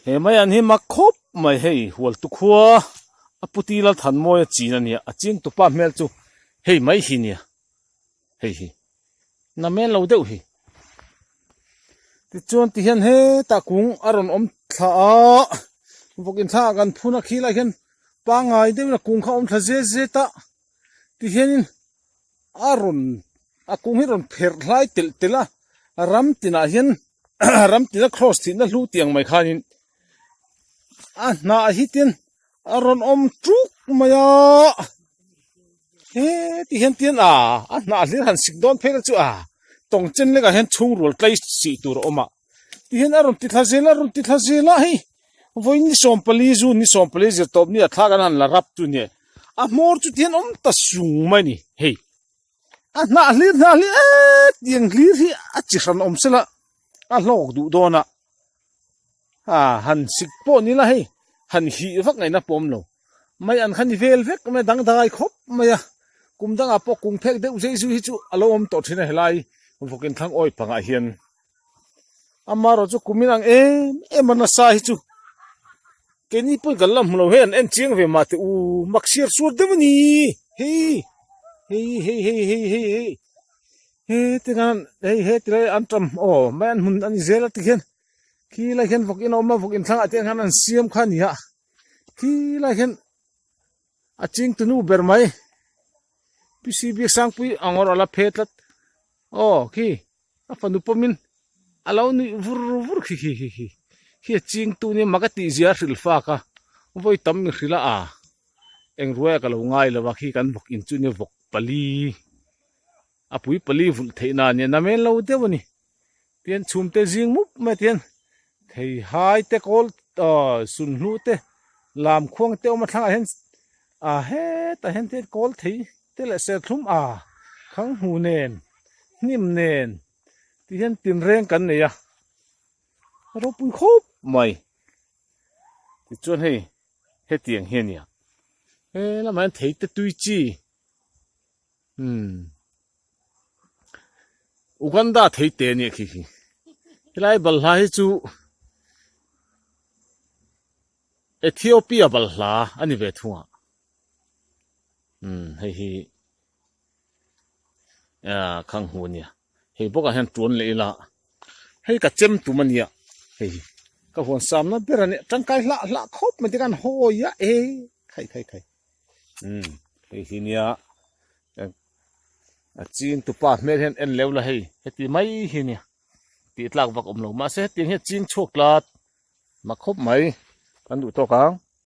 he mai an hi mak khop mai hei hual tu khua aputi la than moi chi na nia aching tu pa mel chu hei mai hi nia hei hi na men lo deuh hi ti chuan ti hian he ta kung aron om thla a vokin tha kan phuna khi la hian pa ngai deuh na kung kha om thla je ta ti hian aron a kung hi ron pher hlai tel tela ram tina hian ram tina cross thi na hlu tiang mai khanin a na hi tin aron om truk maya he ti hian tian a na hlir han sik don phel chu a tong chen le ka hen chung rol tlai si tur oma ti hian aron ti thazela hi voi ni som pali zu ni som pali zir top ni a thla kan han la rap tu ni a mor chu tian om ta sung mai ni hei a na hlir tiang hlir hi a chi ran om sela a lok du dona han sik po ni la hei han hi vak ngai na pom lo mai an khani vel vek me dang dai khop maya kum dang a po kung phek de usei su hi chu alo om to thina helai vokin thang oi panga hian amaro chu kuminang na sa hi chu keni pu galam lo hen en chiang ve ma te u maksir sur de ni he tingan he tre antram man hun ani zela tikhen ki la hen vokin oma vokin thang aten han an siam khan ya ki la hen aching tunu bermai pcb sangpui angor ala phetlat ki afanu pomin alaw ni vur hi ching tu ni magati zia hril fa ka voi tam mi hrila a eng ruwa ka lo ngai lawa khi kan vok in chu ni vok pali apui pali vul theina ni na men lo dewani tian chumte jing mup ma tian thei hai te kol sun hnu te lam khong te oma thang hen he ta hen te kol thei te le se thum khang hu nen nim nen ti hian tin reng kan ne ya ro pui khop mai ti chuan he tiang hian ya la man thei te tui chi Uganda thei te ni khi hilai bal hla hi chu Ethiopia bal hla ani ve thunga hi khang hu nia hei boka hen tuan leila hei ka chem tu mania hei ka hon sam na berani tangkai la khop ma tikan hoya khai hei hinia a chin tu pa mer hen en lewla heti mai hinia ti tlak vak om lo ma se ti he chin choklat ma khop mai kan du to kang